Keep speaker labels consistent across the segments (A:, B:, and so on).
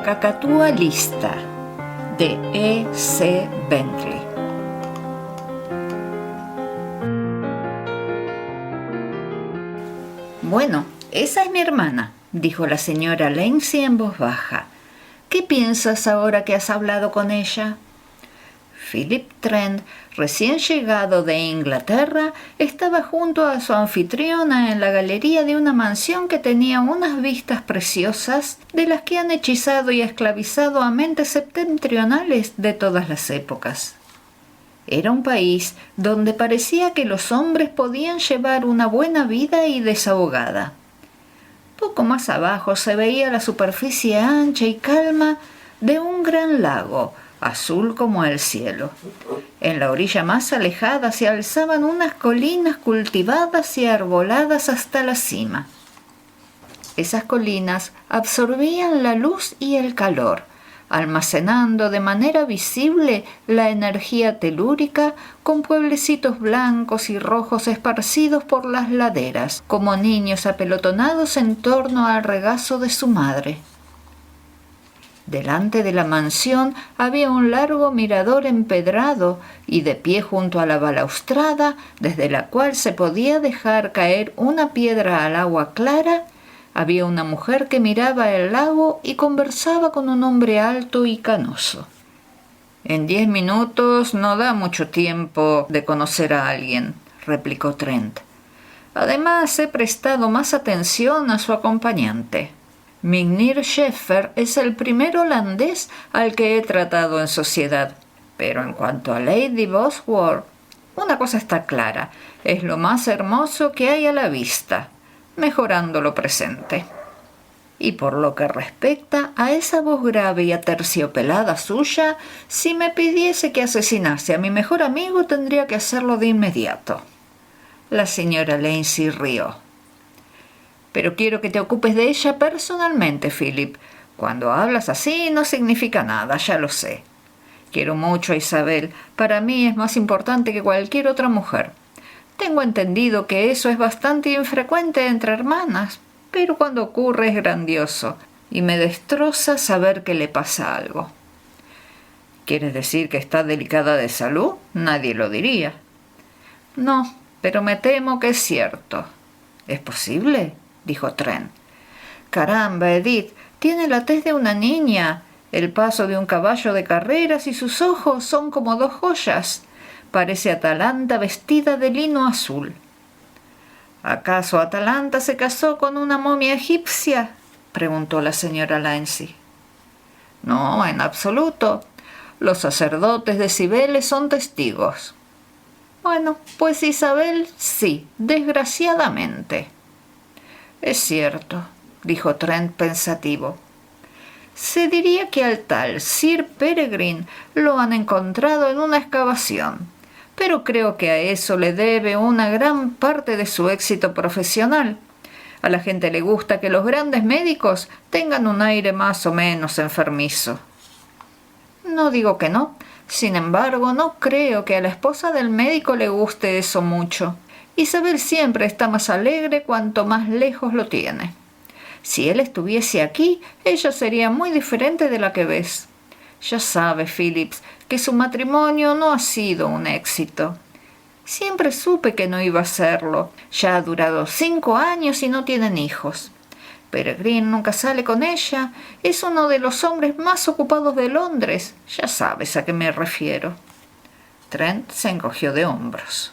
A: Cacatúa lista, de E. C. Bentley. Bueno, esa es mi hermana, dijo la señora Lancy en voz baja. ¿Qué piensas ahora que has hablado con ella? Philip Trent, recién llegado de Inglaterra, estaba junto a su anfitriona en la galería de una mansión que tenía unas vistas preciosas de las que han hechizado y esclavizado a mentes septentrionales de todas las épocas. Era un país donde parecía que los hombres podían llevar una buena vida y desahogada. Poco más abajo se veía la superficie ancha y calma de un gran lago, azul como el cielo. En la orilla más alejada se alzaban unas colinas cultivadas y arboladas hasta la cima. Esas colinas absorbían la luz y el calor, almacenando de manera visible la energía telúrica con pueblecitos blancos y rojos esparcidos por las laderas, como niños apelotonados en torno al regazo de su madre. Delante de la mansión había un largo mirador empedrado y de pie junto a la balaustrada, desde la cual se podía dejar caer una piedra al agua clara, había una mujer que miraba el lago y conversaba con un hombre alto y canoso. «En 10 minutos no da mucho tiempo de conocer a alguien», replicó Trent. «Además, he prestado más atención a su acompañante. Mignir Scheffer es el primer holandés al que he tratado en sociedad. Pero en cuanto a Lady Bosworth, una cosa está clara, es lo más hermoso que hay a la vista, mejorando lo presente. Y por lo que respecta a esa voz grave y aterciopelada suya, si me pidiese que asesinase a mi mejor amigo, tendría que hacerlo de inmediato». La señora Lancy rió. «Pero quiero que te ocupes de ella personalmente, Philip. Cuando hablas así no significa nada, ya lo sé. Quiero mucho a Isabel. Para mí es más importante que cualquier otra mujer. Tengo entendido que eso es bastante infrecuente entre hermanas, pero cuando ocurre es grandioso y me destroza saber que le pasa algo». «¿Quieres decir que está delicada de salud? Nadie lo diría». «No, pero me temo que es cierto». «¿Es posible?», dijo Trent. «Caramba, Edith, tiene la tez de una niña, el paso de un caballo de carreras y sus ojos son como 2 joyas. Parece Atalanta vestida de lino azul». «¿Acaso Atalanta se casó con una momia egipcia?», preguntó la señora Lancy. «No, en absoluto. Los sacerdotes de Cibeles son testigos». «Bueno, pues Isabel sí, desgraciadamente». «Es cierto», dijo Trent pensativo. «Se diría que al tal Sir Peregrine lo han encontrado en una excavación, pero creo que a eso le debe una gran parte de su éxito profesional. A la gente le gusta que los grandes médicos tengan un aire más o menos enfermizo». «No digo que no. Sin embargo, no creo que a la esposa del médico le guste eso mucho. Isabel siempre está más alegre cuanto más lejos lo tiene. Si él estuviese aquí, ella sería muy diferente de la que ves. Ya sabe, Phillips, que su matrimonio no ha sido un éxito. Siempre supe que no iba a serlo. Ya ha durado 5 años y no tienen hijos. Peregrine nunca sale con ella. Es uno de los hombres más ocupados de Londres. Ya sabes a qué me refiero». Trent se encogió de hombros.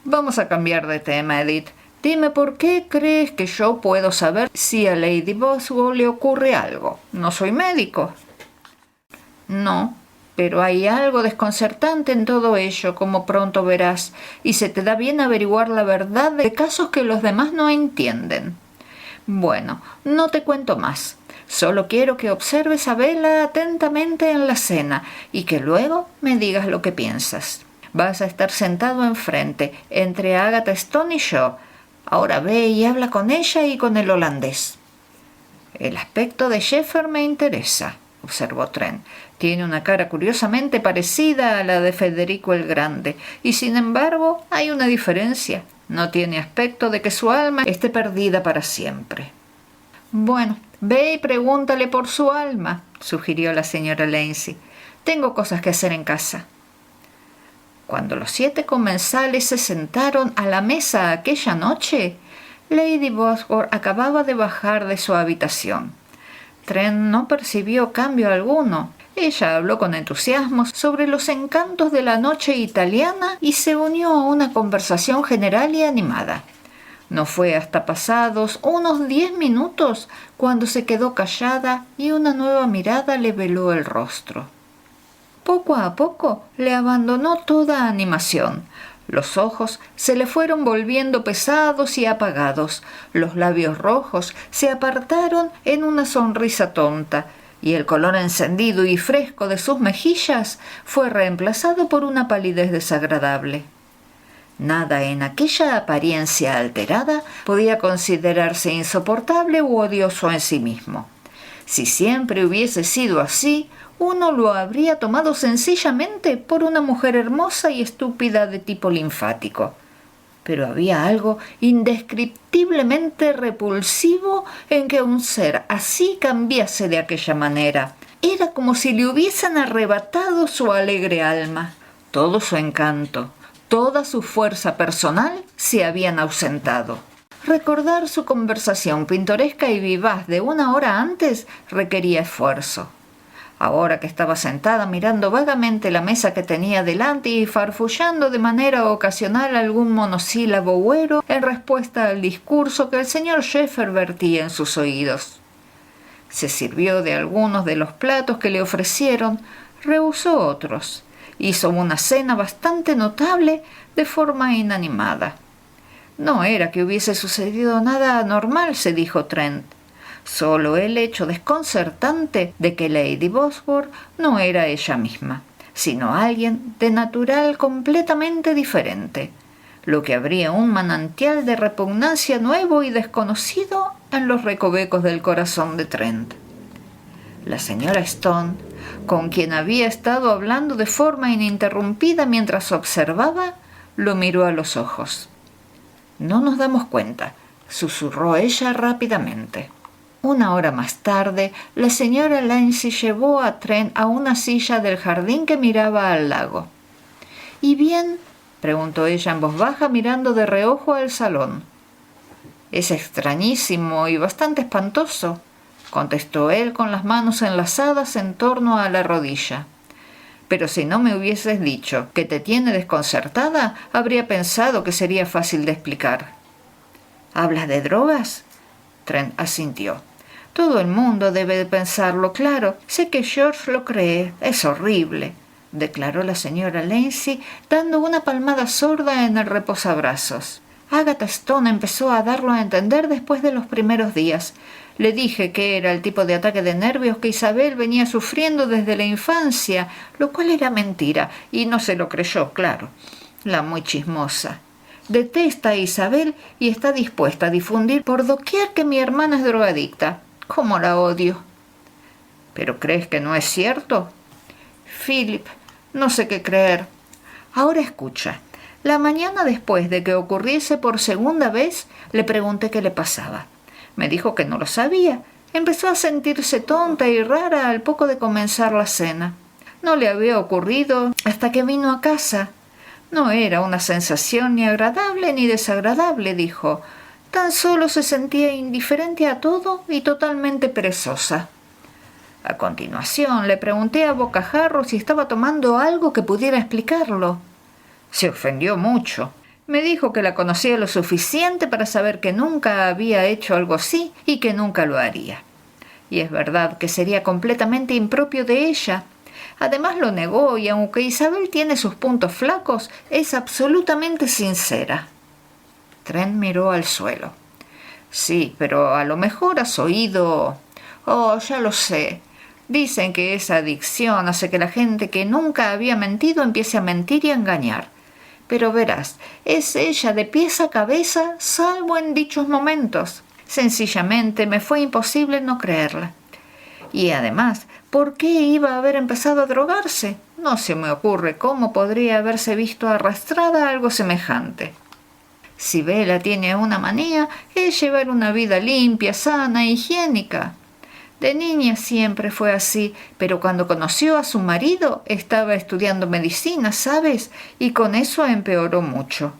A: «Vamos a cambiar de tema, Edith. Dime por qué crees que yo puedo saber si a Lady Bosworth le ocurre algo. No soy médico». «No, pero hay algo desconcertante en todo ello, como pronto verás, y se te da bien averiguar la verdad de casos que los demás no entienden. Bueno, no te cuento más. Solo quiero que observes a Bella atentamente en la cena y que luego me digas lo que piensas. Vas a estar sentado enfrente, entre Agatha Stone y yo. Ahora ve y habla con ella y con el holandés». «El aspecto de Scheffer me interesa», observó Trent. «Tiene una cara curiosamente parecida a la de Federico el Grande, y sin embargo hay una diferencia. No tiene aspecto de que su alma esté perdida para siempre». Bueno, ve y pregúntale por su alma, sugirió la señora Lancy. Tengo cosas que hacer en casa. Cuando los 7 comensales se sentaron a la mesa aquella noche, Lady Bosworth acababa de bajar de su habitación. Trent no percibió cambio alguno. Ella habló con entusiasmo sobre los encantos de la noche italiana y se unió a una conversación general y animada. No fue hasta pasados unos 10 minutos cuando se quedó callada y una nueva mirada le veló el rostro. Poco a poco le abandonó toda animación. Los ojos se le fueron volviendo pesados y apagados, los labios rojos se apartaron en una sonrisa tonta, y el color encendido y fresco de sus mejillas fue reemplazado por una palidez desagradable. Nada en aquella apariencia alterada podía considerarse insoportable u odioso en sí mismo. Si siempre hubiese sido así, uno lo habría tomado sencillamente por una mujer hermosa y estúpida de tipo linfático. Pero había algo indescriptiblemente repulsivo en que un ser así cambiase de aquella manera. Era como si le hubiesen arrebatado su alegre alma. Todo su encanto, toda su fuerza personal se habían ausentado. Recordar su conversación pintoresca y vivaz de una hora antes requería esfuerzo. Ahora que estaba sentada mirando vagamente la mesa que tenía delante y farfullando de manera ocasional algún monosílabo huero en respuesta al discurso que el señor Sheffer vertía en sus oídos. Se sirvió de algunos de los platos que le ofrecieron, rehusó otros. Hizo una cena bastante notable de forma inanimada. No era que hubiese sucedido nada anormal, se dijo Trent. Solo el hecho desconcertante de que Lady Bosworth no era ella misma, sino alguien de natural completamente diferente, lo que abría un manantial de repugnancia nuevo y desconocido en los recovecos del corazón de Trent. La señora Stone, con quien había estado hablando de forma ininterrumpida mientras observaba, lo miró a los ojos. «No nos damos cuenta», susurró ella rápidamente. Una hora más tarde, la señora Lancy llevó a Trent a una silla del jardín que miraba al lago. «¿Y bien?», preguntó ella en voz baja mirando de reojo al salón. «Es extrañísimo y bastante espantoso», contestó él con las manos enlazadas en torno a la rodilla. «Pero si no me hubieses dicho que te tiene desconcertada, habría pensado que sería fácil de explicar». «¿Hablas de drogas?», Trent asintió. «Todo el mundo debe de pensarlo, claro. Sé que George lo cree. Es horrible», declaró la señora Lancy, dando una palmada sorda en el reposabrazos. «Agatha Stone empezó a darlo a entender después de los primeros días. Le dije que era el tipo de ataque de nervios que Isabel venía sufriendo desde la infancia, lo cual era mentira, y no se lo creyó, claro. La muy chismosa. Detesta a Isabel y está dispuesta a difundir por doquier que mi hermana es drogadicta. ¿Cómo la odio?» «¿Pero crees que no es cierto?» «Philip, no sé qué creer. Ahora escucha. La mañana después de que ocurriese por segunda vez, le pregunté qué le pasaba. Me dijo que no lo sabía. Empezó a sentirse tonta y rara al poco de comenzar la cena. No le había ocurrido hasta que vino a casa. No era una sensación ni agradable ni desagradable, dijo. Tan solo se sentía indiferente a todo y totalmente perezosa. A continuación le pregunté a bocajarro si estaba tomando algo que pudiera explicarlo. Se ofendió mucho. Me dijo que la conocía lo suficiente para saber que nunca había hecho algo así y que nunca lo haría. Y es verdad que sería completamente impropio de ella. Además lo negó y aunque Isabel tiene sus puntos flacos, es absolutamente sincera. Trent miró al suelo. «Sí, pero a lo mejor has oído...» «Oh, ya lo sé. Dicen que esa adicción hace que la gente que nunca había mentido empiece a mentir y a engañar. Pero verás, es ella de pies a cabeza, salvo en dichos momentos. Sencillamente me fue imposible no creerla. Y además, ¿por qué iba a haber empezado a drogarse? No se me ocurre cómo podría haberse visto arrastrada a algo semejante». Si Bella tiene una manía, es llevar una vida limpia, sana e higiénica. De niña siempre fue así, pero cuando conoció a su marido estaba estudiando medicina, ¿sabes? Y con eso empeoró mucho.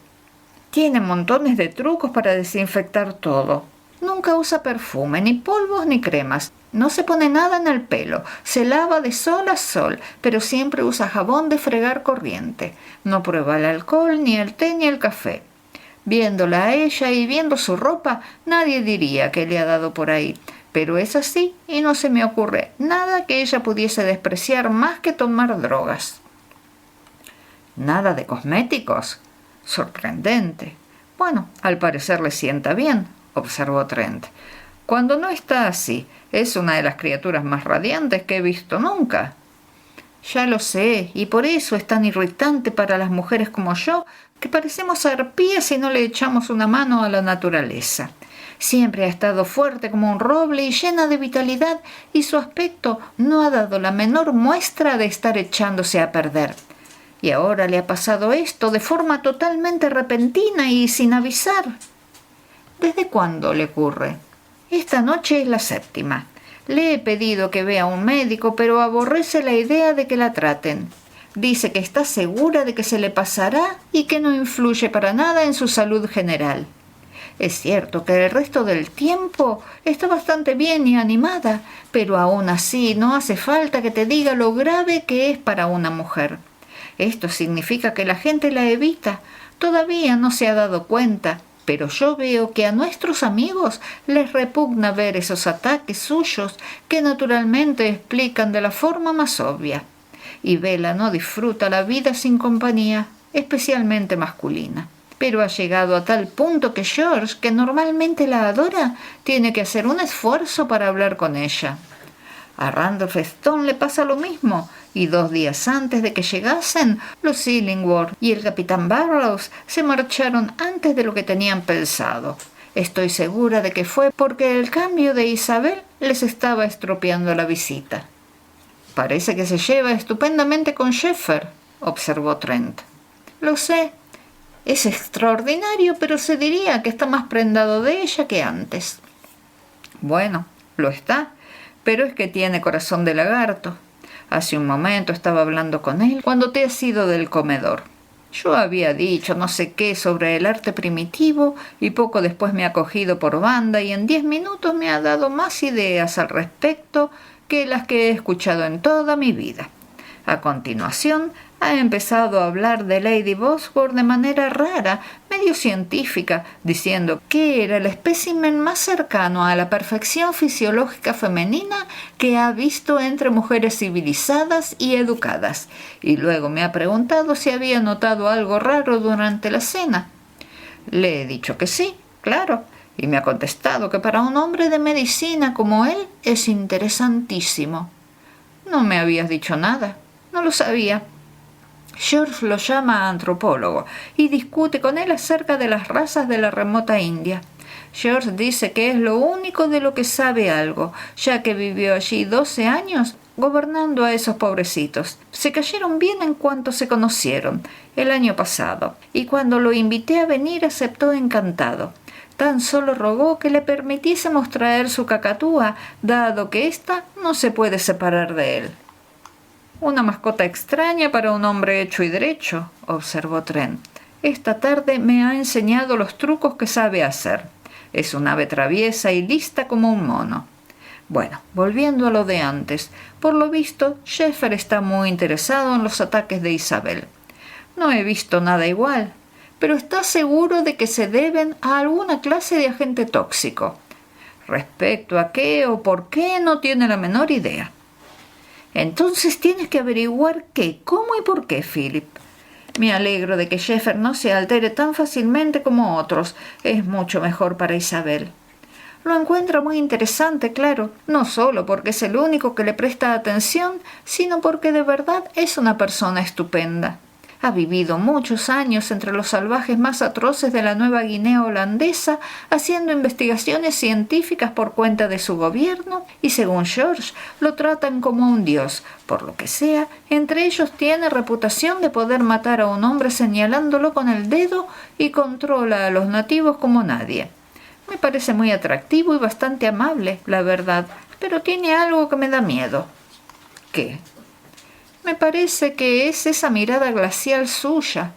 A: Tiene montones de trucos para desinfectar todo. Nunca usa perfume, ni polvos ni cremas. No se pone nada en el pelo. Se lava de sol a sol, pero siempre usa jabón de fregar corriente. No prueba el alcohol, ni el té, ni el café. Viéndola a ella y viendo su ropa, nadie diría que le ha dado por ahí. Pero es así y no se me ocurre nada que ella pudiese despreciar más que tomar drogas. ¿Nada de cosméticos? Sorprendente. Bueno, al parecer le sienta bien, observó Trent. Cuando no está así, es una de las criaturas más radiantes que he visto nunca. Ya lo sé, y por eso es tan irritante para las mujeres como yo, que parecemos arpías si no le echamos una mano a la naturaleza. Siempre ha estado fuerte como un roble y llena de vitalidad, y su aspecto no ha dado la menor muestra de estar echándose a perder. Y ahora le ha pasado esto de forma totalmente repentina y sin avisar. ¿Desde cuándo le ocurre? Esta noche es la 7ª. Le he pedido que vea a un médico, pero aborrece la idea de que la traten. Dice que está segura de que se le pasará y que no influye para nada en su salud general. Es cierto que el resto del tiempo está bastante bien y animada, pero aún así no hace falta que te diga lo grave que es para una mujer. Esto significa que la gente la evita. Todavía no se ha dado cuenta, pero yo veo que a nuestros amigos les repugna ver esos ataques suyos que naturalmente explican de la forma más obvia. Y Bella no disfruta la vida sin compañía, especialmente masculina. Pero ha llegado a tal punto que George, que normalmente la adora, tiene que hacer un esfuerzo para hablar con ella. A Randolph Stone le pasa lo mismo, y 2 días antes de que llegasen, los Illingworth y el capitán Burrows se marcharon antes de lo que tenían pensado. Estoy segura de que fue porque el cambio de Isabel les estaba estropeando la visita. Parece que se lleva estupendamente con Sheffer, observó Trent. Lo sé. Es extraordinario, pero se diría que está más prendado de ella que antes. Bueno, lo está, pero es que tiene corazón de lagarto. Hace un momento estaba hablando con él cuando te has ido del comedor. Yo había dicho no sé qué sobre el arte primitivo y poco después me ha cogido por banda y en 10 minutos me ha dado más ideas al respecto que las que he escuchado en toda mi vida. A continuación, ha empezado a hablar de Lady Bosworth de manera rara, medio científica, diciendo que era el espécimen más cercano a la perfección fisiológica femenina que ha visto entre mujeres civilizadas y educadas, y luego me ha preguntado si había notado algo raro durante la cena. Le he dicho que sí, claro, y me ha contestado que para un hombre de medicina como él es interesantísimo. No me habías dicho nada, no lo sabía. George lo llama antropólogo y discute con él acerca de las razas de la remota India. George dice que es lo único de lo que sabe algo, ya que vivió allí 12 años gobernando a esos pobrecitos. Se cayeron bien en cuanto se conocieron, el año pasado, y cuando lo invité a venir aceptó encantado. Tan solo rogó que le permitiésemos traer su cacatúa, dado que ésta no se puede separar de él. Una mascota extraña para un hombre hecho y derecho, observó Trent. Esta tarde me ha enseñado los trucos que sabe hacer. Es un ave traviesa y lista como un mono. Bueno, volviendo a lo de antes, por lo visto, Sheffer está muy interesado en los ataques de Isabel. No he visto nada igual, pero está seguro de que se deben a alguna clase de agente tóxico. Respecto a qué o por qué no tiene la menor idea. Entonces tienes que averiguar qué, cómo y por qué, Philip. Me alegro de que Sheffer no se altere tan fácilmente como otros. Es mucho mejor para Isabel. Lo encuentra muy interesante, claro, no solo porque es el único que le presta atención, sino porque de verdad es una persona estupenda. Ha vivido muchos años entre los salvajes más atroces de la Nueva Guinea holandesa, haciendo investigaciones científicas por cuenta de su gobierno, y según George, lo tratan como un dios. Por lo que sea, entre ellos tiene reputación de poder matar a un hombre señalándolo con el dedo y controla a los nativos como nadie. Me parece muy atractivo y bastante amable, la verdad, pero tiene algo que me da miedo. ¿Qué? Me parece que es esa mirada glacial suya,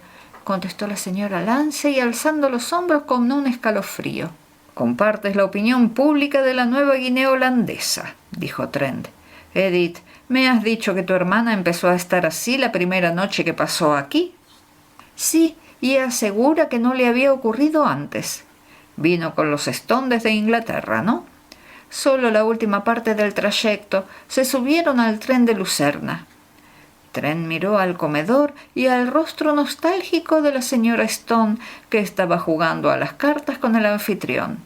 A: contestó la señora Lancey alzando los hombros con un escalofrío. Compartes la opinión pública de la Nueva Guinea holandesa, dijo Trent. Edith, ¿me has dicho que tu hermana empezó a estar así la primera noche que pasó aquí? Sí, y asegura que no le había ocurrido antes. Vino con los Stone desde Inglaterra, ¿no? Solo la última parte del trayecto. Se subieron al tren de Lucerna. Trent miró al comedor y al rostro nostálgico de la señora Stone, que estaba jugando a las cartas con el anfitrión.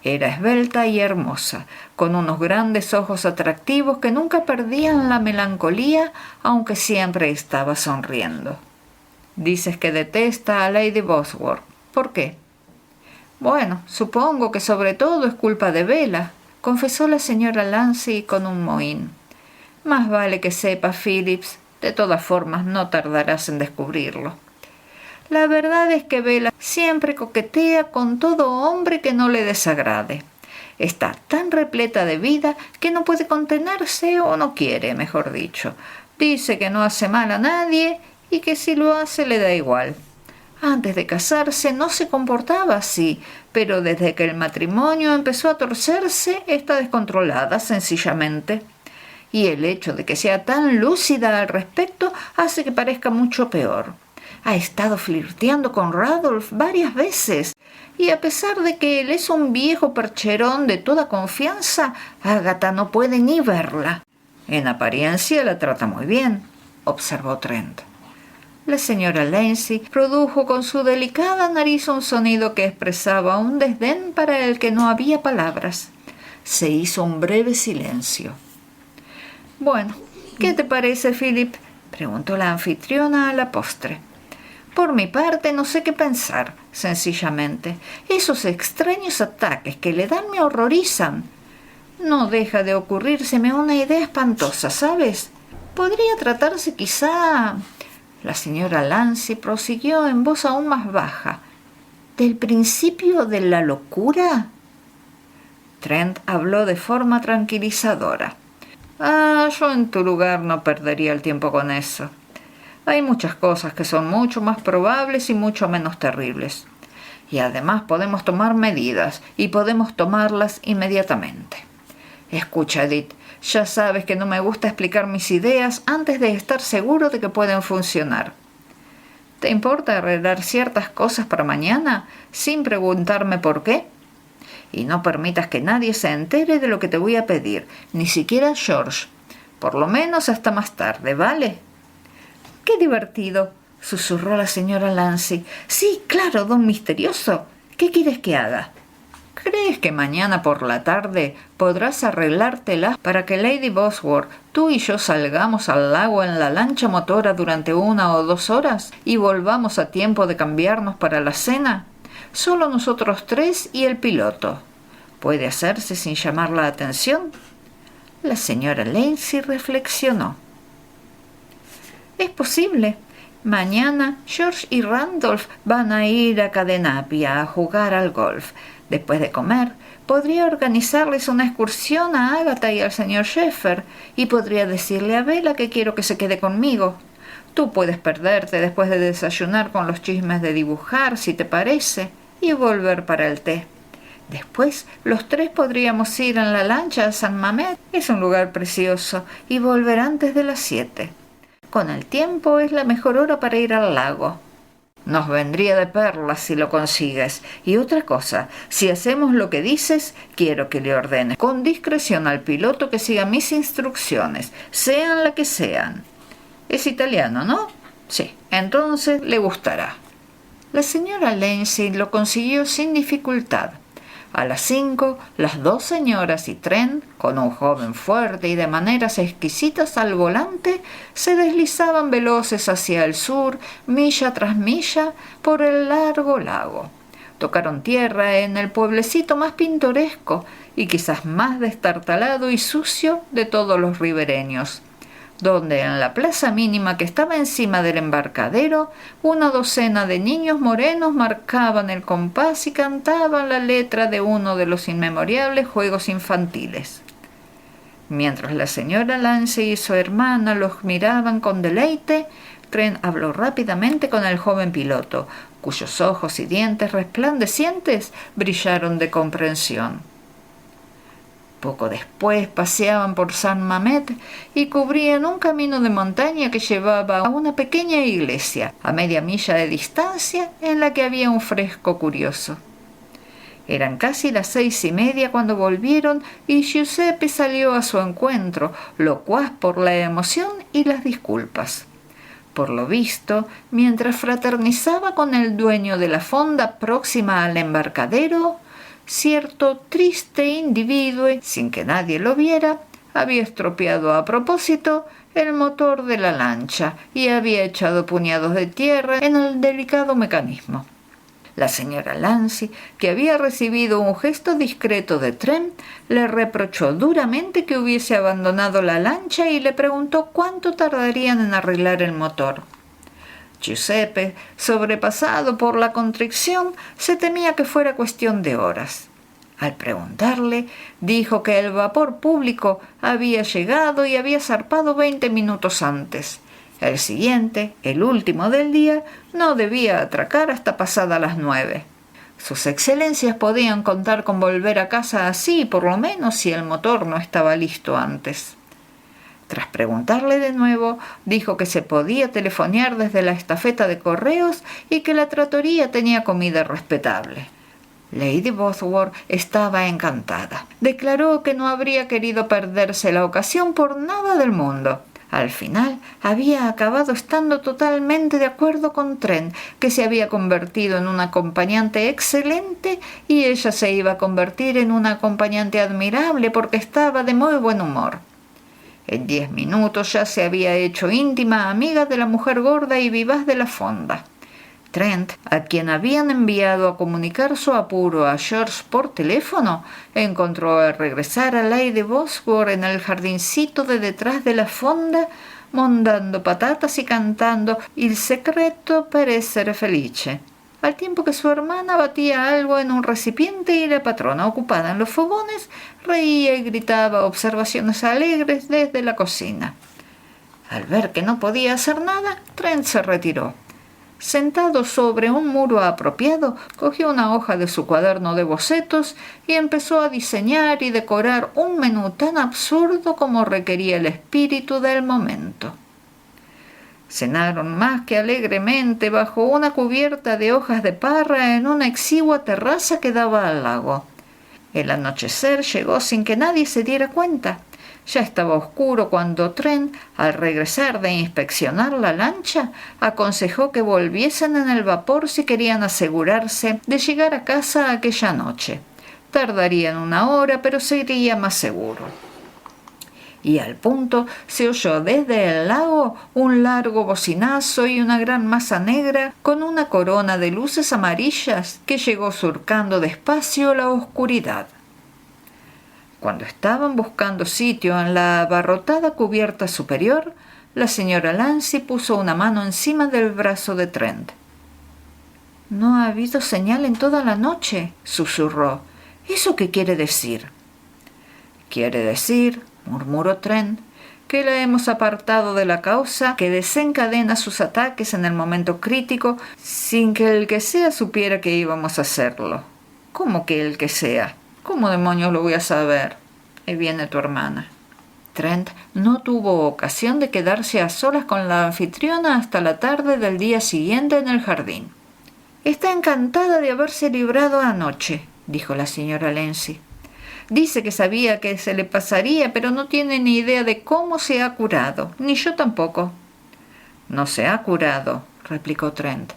A: Era esbelta y hermosa, con unos grandes ojos atractivos que nunca perdían la melancolía, aunque siempre estaba sonriendo. Dices que detesta a Lady Bosworth. ¿Por qué? Bueno, supongo que sobre todo es culpa de Bella, confesó la señora Lancey con un mohín. Más vale que sepa, Phillips. De todas formas, no tardarás en descubrirlo. La verdad es que Bella siempre coquetea con todo hombre que no le desagrade. Está tan repleta de vida que no puede contenerse, o no quiere, mejor dicho. Dice que no hace mal a nadie y que si lo hace le da igual. Antes de casarse no se comportaba así, pero desde que el matrimonio empezó a torcerse está descontrolada, sencillamente. Y el hecho de que sea tan lúcida al respecto hace que parezca mucho peor. Ha estado flirteando con Randolph varias veces, y a pesar de que él es un viejo percherón de toda confianza, Agatha no puede ni verla. En apariencia la trata muy bien, observó Trent. La señora Lancey produjo con su delicada nariz un sonido que expresaba un desdén para el que no había palabras. Se hizo un breve silencio. Bueno, ¿qué te parece, Philip? Preguntó la anfitriona a la postre. Por mi parte no sé qué pensar, sencillamente. Esos extraños ataques que le dan me horrorizan. No deja de ocurrírseme una idea espantosa, ¿sabes? Podría tratarse quizá... La señora Lancey prosiguió en voz aún más baja. ¿Del principio de la locura? Trent habló de forma tranquilizadora. Yo en tu lugar no perdería el tiempo con eso. Hay muchas cosas que son mucho más probables y mucho menos terribles. Y además podemos tomar medidas, y podemos tomarlas inmediatamente. Escucha, Edith, ya sabes que no me gusta explicar mis ideas antes de estar seguro de que pueden funcionar. ¿Te importa arreglar ciertas cosas para mañana sin preguntarme por qué? Y no permitas que nadie se entere de lo que te voy a pedir, ni siquiera George. Por lo menos hasta más tarde, ¿vale? ¡Qué divertido!, susurró la señora Lancey. Sí, claro, don Misterioso. ¿Qué quieres que haga? ¿Crees que mañana por la tarde podrás arreglártelas para que Lady Bosworth, tú y yo salgamos al lago en la lancha motora durante 1 o 2 horas y volvamos a tiempo de cambiarnos para la cena? Solo nosotros 3 y el piloto. ¿Puede hacerse sin llamar la atención? La señora Lancey reflexionó. Es posible. Mañana George y Randolph van a ir a Cadenapia a jugar al golf. Después de comer, podría organizarles una excursión a Agatha y al señor Sheffer, y podría decirle a Bella que quiero que se quede conmigo. Tú puedes perderte después de desayunar con los chismes de dibujar, si te parece, y volver para el té. Después, los 3 podríamos ir en la lancha a San Mamet. Es un lugar precioso, y volver antes de las 7. Con el tiempo es la mejor hora para ir al lago. Nos vendría de perlas si lo consigues. Y otra cosa, si hacemos lo que dices, quiero que le ordenes con discreción al piloto que siga mis instrucciones, sean las que sean. Es italiano, ¿no? Sí, entonces le gustará. La señora Lancey lo consiguió sin dificultad. A las 5, las dos señoras y Trent, con un joven fuerte y de maneras exquisitas al volante, se deslizaban veloces hacia el sur, milla tras milla, por el largo lago. Tocaron tierra en el pueblecito más pintoresco y quizás más destartalado y sucio de todos los ribereños, donde en la plaza mínima que estaba encima del embarcadero, una docena de niños morenos marcaban el compás y cantaban la letra de uno de los inmemoriales juegos infantiles. Mientras la señora Lance y su hermana los miraban con deleite, Trent habló rápidamente con el joven piloto, cuyos ojos y dientes resplandecientes brillaron de comprensión. Poco después paseaban por San Mamet y cubrían un camino de montaña que llevaba a una pequeña iglesia, a media milla de distancia, en la que había un fresco curioso. Eran casi las 6:30 cuando volvieron y Giuseppe salió a su encuentro, locuaz por la emoción y las disculpas. Por lo visto, mientras fraternizaba con el dueño de la fonda próxima al embarcadero, cierto triste individuo, sin que nadie lo viera, había estropeado a propósito el motor de la lancha y había echado puñados de tierra en el delicado mecanismo. La señora Lance, que había recibido un gesto discreto de Trent, le reprochó duramente que hubiese abandonado la lancha y le preguntó cuánto tardarían en arreglar el motor. Giuseppe, sobrepasado por la contrición, se temía que fuera cuestión de horas. Al preguntarle, dijo que el vapor público había llegado y había zarpado 20 minutos antes. El siguiente, el último del día, no debía atracar hasta pasadas las 9. Sus excelencias podían contar con volver a casa así, por lo menos si el motor no estaba listo antes. Tras preguntarle de nuevo, dijo que se podía telefonear desde la estafeta de correos y que la trattoria tenía comida respetable. Lady Bosworth estaba encantada. Declaró que no habría querido perderse la ocasión por nada del mundo. Al final, había acabado estando totalmente de acuerdo con Trent, que se había convertido en un acompañante excelente y ella se iba a convertir en un acompañante admirable porque estaba de muy buen humor. En 10 minutos ya se había hecho íntima amiga de la mujer gorda y vivaz de la fonda. Trent, a quien habían enviado a comunicar su apuro a George por teléfono, encontró al regresar a Lady Bosworth en el jardincito de detrás de la fonda, mondando patatas y cantando Il segreto per essere felice, al tiempo que su hermana batía algo en un recipiente y la patrona, ocupada en los fogones, reía y gritaba observaciones alegres desde la cocina. Al ver que no podía hacer nada, Trent se retiró. Sentado sobre un muro apropiado, cogió una hoja de su cuaderno de bocetos y empezó a diseñar y decorar un menú tan absurdo como requería el espíritu del momento. Cenaron más que alegremente bajo una cubierta de hojas de parra en una exigua terraza que daba al lago. El anochecer llegó sin que nadie se diera cuenta. Ya estaba oscuro cuando Trent, al regresar de inspeccionar la lancha, aconsejó que volviesen en el vapor si querían asegurarse de llegar a casa aquella noche. Tardarían 1 hora, pero sería más seguro. Y al punto se oyó desde el lago un largo bocinazo y una gran masa negra con una corona de luces amarillas que llegó surcando despacio la oscuridad. Cuando estaban buscando sitio en la abarrotada cubierta superior, la señora Lance puso una mano encima del brazo de Trent. «No ha habido señal en toda la noche», susurró. «¿Eso qué quiere decir?» «Quiere decir», murmuró Trent, «que la hemos apartado de la causa que desencadena sus ataques en el momento crítico sin que el que sea supiera que íbamos a hacerlo». «¿Cómo que el que sea? ¿Cómo demonios lo voy a saber? Ahí viene tu hermana». Trent no tuvo ocasión de quedarse a solas con la anfitriona hasta la tarde del día siguiente en el jardín. «Está encantada de haberse librado anoche», dijo la señora Lance. «Dice que sabía que se le pasaría, pero no tiene ni idea de cómo se ha curado. Ni yo tampoco». «No se ha curado», replicó Trent.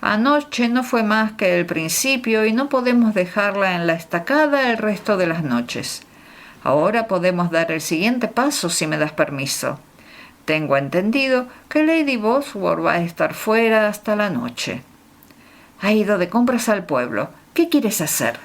A: Anoche no fue más que el principio y no podemos dejarla en la estacada el resto de las noches. Ahora podemos dar el siguiente paso si me das permiso. Tengo entendido que Lady Bosworth va a estar fuera hasta la noche. Ha ido de compras al pueblo. ¿Qué quieres hacer?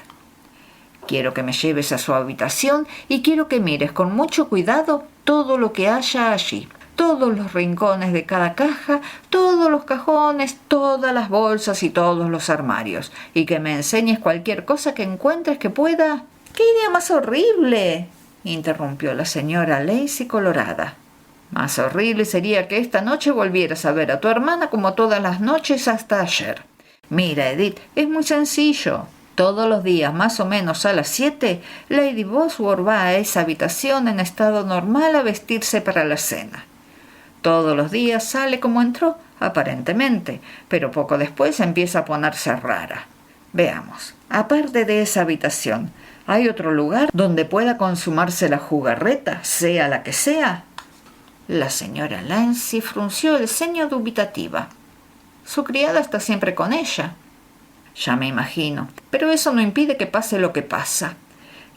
A: Quiero que me lleves a su habitación y quiero que mires con mucho cuidado todo lo que haya allí. Todos los rincones de cada caja, todos los cajones, todas las bolsas y todos los armarios. Y que me enseñes cualquier cosa que encuentres que pueda... ¡Qué idea más horrible!, interrumpió la señora Lacey colorada. Más horrible sería que esta noche volvieras a ver a tu hermana como todas las noches hasta ayer. Mira, Edith, es muy sencillo. Todos los días, más o menos a las 7, Lady Bosworth va a esa habitación en estado normal a vestirse para la cena. Todos los días sale como entró, aparentemente, pero poco después empieza a ponerse rara. Veamos, aparte de esa habitación, ¿hay otro lugar donde pueda consumarse la jugarreta, sea la que sea? La señora Lancey frunció el ceño dubitativa. Su criada está siempre con ella. Ya me imagino, pero eso no impide que pase lo que pasa.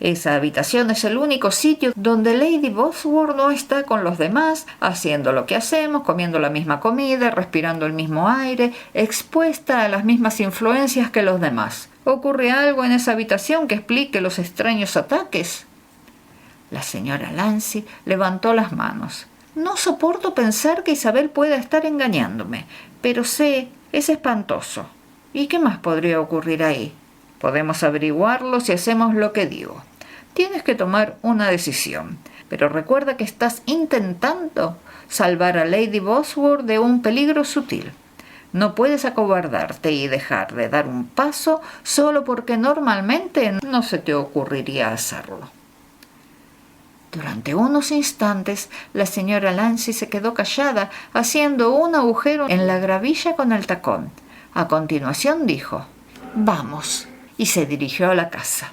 A: Esa habitación es el único sitio donde Lady Bosworth no está con los demás, haciendo lo que hacemos, comiendo la misma comida, respirando el mismo aire, expuesta a las mismas influencias que los demás. ¿Ocurre algo en esa habitación que explique los extraños ataques? La señora Lancey levantó las manos. No soporto pensar que Isabel pueda estar engañándome, pero sé, es espantoso. ¿Y qué más podría ocurrir ahí? Podemos averiguarlo si hacemos lo que digo. Tienes que tomar una decisión, pero recuerda que estás intentando salvar a Lady Bosworth de un peligro sutil. No puedes acobardarte y dejar de dar un paso solo porque normalmente no se te ocurriría hacerlo. Durante unos instantes la señora Lancey se quedó callada, haciendo un agujero en la gravilla con el tacón. A continuación dijo: «Vamos», y se dirigió a la casa.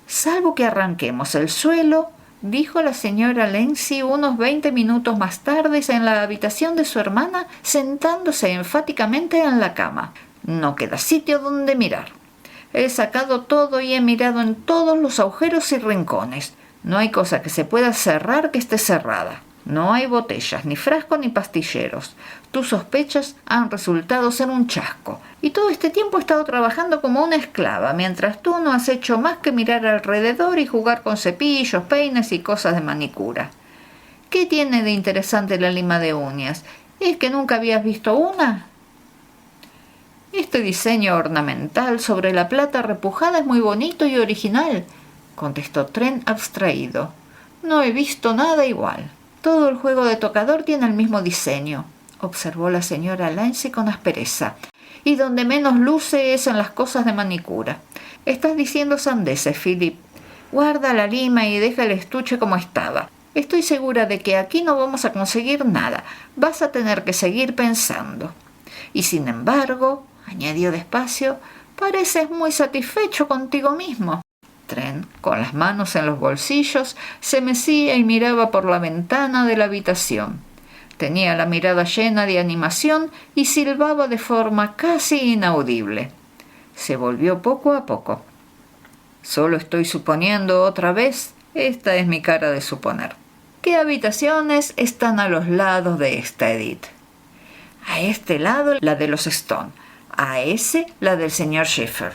A: «Salvo que arranquemos el suelo», dijo la señora Lancey unos 20 minutos más tarde en la habitación de su hermana, sentándose enfáticamente en la cama. «No queda sitio donde mirar. He sacado todo y he mirado en todos los agujeros y rincones. No hay cosa que se pueda cerrar que esté cerrada. No hay botellas, ni frascos, ni pastilleros. Tus sospechas han resultado ser un chasco. Y todo este tiempo he estado trabajando como una esclava, mientras tú no has hecho más que mirar alrededor y jugar con cepillos, peines y cosas de manicura. ¿Qué tiene de interesante la lima de uñas? ¿Es que nunca habías visto una? Este diseño ornamental sobre la plata repujada es muy bonito y original», contestó Trent abstraído. «No he visto nada igual». «Todo el juego de tocador tiene el mismo diseño», observó la señora Lancey con aspereza. «Y donde menos luce es en las cosas de manicura. Estás diciendo sandeces, Philip. Guarda la lima y deja el estuche como estaba. Estoy segura de que aquí no vamos a conseguir nada. Vas a tener que seguir pensando. Y sin embargo», añadió despacio, «pareces muy satisfecho contigo mismo». Trent, con las manos en los bolsillos, se mecía y miraba por la ventana de la habitación. Tenía la mirada llena de animación y silbaba de forma casi inaudible. Se volvió poco a poco. «Solo estoy suponiendo otra vez. Esta es mi cara de suponer. ¿Qué habitaciones están a los lados de esta, Edith?» «A este lado la de los Stone. A ese la del señor Schiffer.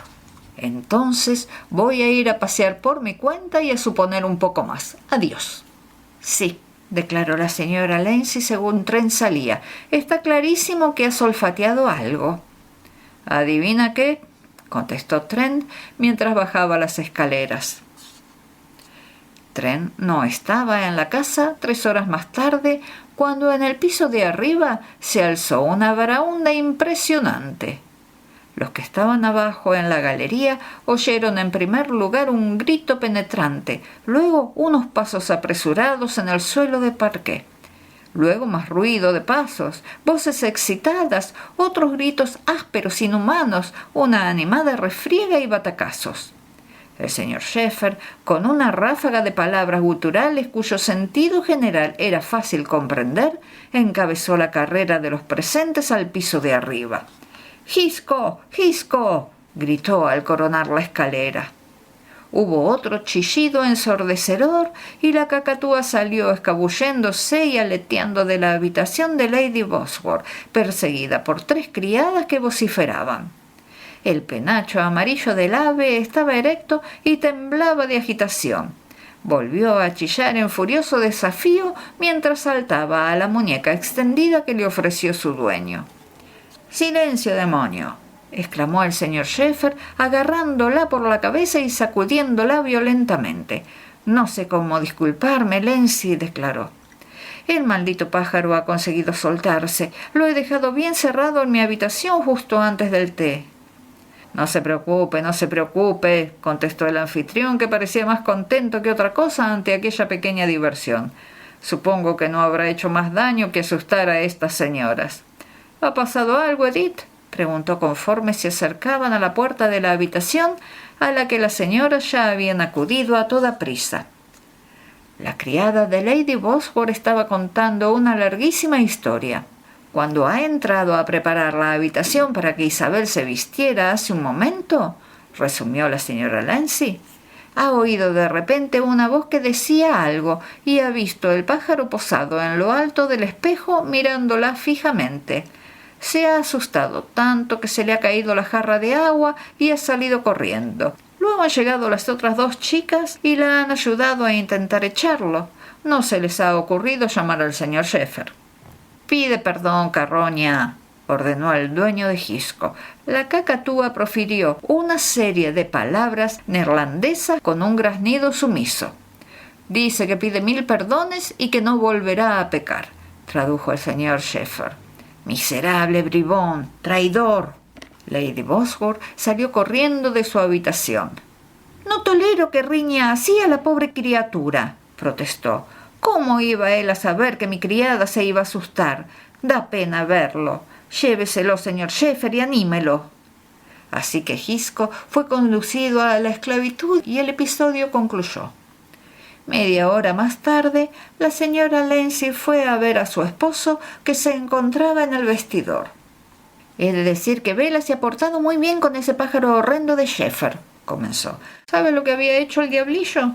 A: Entonces voy a ir a pasear por mi cuenta y a suponer un poco más. Adiós». «Sí», declaró la señora Lancey según Trent salía. «Está clarísimo que has olfateado algo». «¿Adivina qué?», contestó Trent mientras bajaba las escaleras. Trent no estaba en la casa 3 horas más tarde, cuando en el piso de arriba se alzó una baraúnda impresionante. Los que estaban abajo en la galería oyeron en primer lugar un grito penetrante, luego unos pasos apresurados en el suelo de parqué. Luego más ruido de pasos, voces excitadas, otros gritos ásperos, inhumanos, una animada refriega y batacazos. El señor Schiffer, con una ráfaga de palabras guturales cuyo sentido general era fácil comprender, encabezó la carrera de los presentes al piso de arriba. «¡Gisco! ¡Gisco!», gritó al coronar la escalera. Hubo otro chillido ensordecedor y la cacatúa salió escabulléndose y aleteando de la habitación de Lady Bosworth, perseguida por 3 criadas que vociferaban. El penacho amarillo del ave estaba erecto y temblaba de agitación. Volvió a chillar en furioso desafío mientras saltaba a la muñeca extendida que le ofreció su dueño. «¡Silencio, demonio!», exclamó el señor Sheffer, agarrándola por la cabeza y sacudiéndola violentamente. «No sé cómo disculparme, Lancy», declaró. «El maldito pájaro ha conseguido soltarse. Lo he dejado bien cerrado en mi habitación justo antes del té». «No se preocupe», contestó el anfitrión, que parecía más contento que otra cosa ante aquella pequeña diversión. «Supongo que no habrá hecho más daño que asustar a estas señoras». «¿Ha pasado algo, Edith?», preguntó conforme se acercaban a la puerta de la habitación a la que las señoras ya habían acudido a toda prisa. La criada de Lady Bosworth estaba contando una larguísima historia. «Cuando ha entrado a preparar la habitación para que Isabel se vistiera hace un momento», resumió la señora Lancy, «ha oído de repente una voz que decía algo y ha visto el pájaro posado en lo alto del espejo mirándola fijamente. Se ha asustado tanto que se le ha caído la jarra de agua y ha salido corriendo. Luego han llegado las otras 2 chicas y la han ayudado a intentar echarlo. No se les ha ocurrido llamar al señor Sheffer». «Pide perdón, carroña», ordenó el dueño de Gisco. La cacatúa profirió una serie de palabras neerlandesas con un graznido sumiso. «Dice que pide 1000 perdones y que no volverá a pecar», tradujo el señor Sheffer. «Miserable bribón, traidor». Lady Bosworth salió corriendo de su habitación. «No tolero que riña así a la pobre criatura», protestó. «¿Cómo iba él a saber que mi criada se iba a asustar? Da pena verlo. Lléveselo, señor Sheffer, y anímelo». Así que Gisco fue conducido a la esclavitud y el episodio concluyó. Media hora más tarde, la señora Lancy fue a ver a su esposo, que se encontraba en el vestidor. «He de decir que Bella se ha portado muy bien con ese pájaro horrendo de Sheffer», comenzó. «¿Sabe lo que había hecho el diablillo?»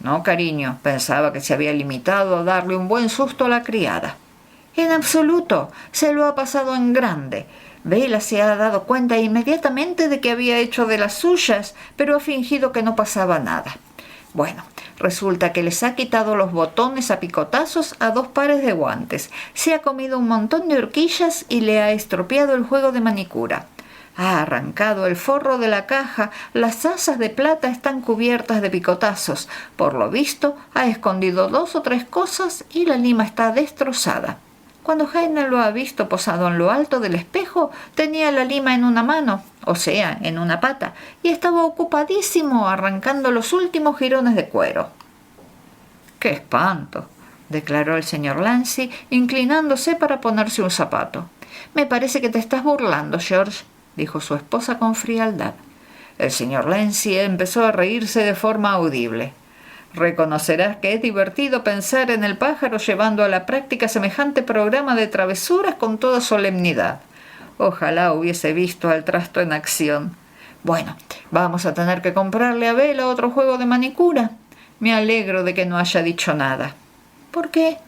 A: «No, cariño, pensaba que se había limitado a darle un buen susto a la criada». «En absoluto, se lo ha pasado en grande. Bella se ha dado cuenta inmediatamente de que había hecho de las suyas, pero ha fingido que no pasaba nada. Bueno, resulta que les ha quitado los botones a picotazos a 2 pares de guantes, se ha comido un montón de horquillas y le ha estropeado el juego de manicura. Ha arrancado el forro de la caja, las asas de plata están cubiertas de picotazos. Por lo visto, ha escondido 2 o 3 cosas y la lima está destrozada. Cuando Jaime lo ha visto posado en lo alto del espejo, tenía la lima en una mano, o sea, en una pata, y estaba ocupadísimo arrancando los últimos jirones de cuero». «¡Qué espanto!», declaró el señor Lancy, inclinándose para ponerse un zapato. «Me parece que te estás burlando, George», dijo su esposa con frialdad. El señor Lancy empezó a reírse de forma audible. «Reconocerás que es divertido pensar en el pájaro llevando a la práctica semejante programa de travesuras con toda solemnidad. Ojalá hubiese visto al trasto en acción. Bueno, vamos a tener que comprarle a Bella otro juego de manicura. Me alegro de que no haya dicho nada». «¿Por qué?»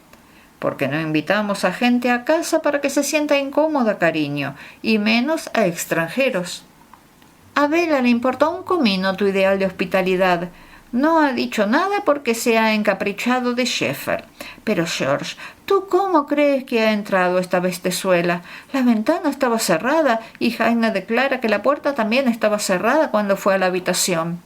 A: «Porque no invitamos a gente a casa para que se sienta incómoda, cariño, y menos a extranjeros». «A Bella le importa un comino tu ideal de hospitalidad. No ha dicho nada porque se ha encaprichado de Sheffer. Pero, George, ¿tú cómo crees que ha entrado esta bestezuela? La ventana estaba cerrada y Jaime declara que la puerta también estaba cerrada cuando fue a la habitación».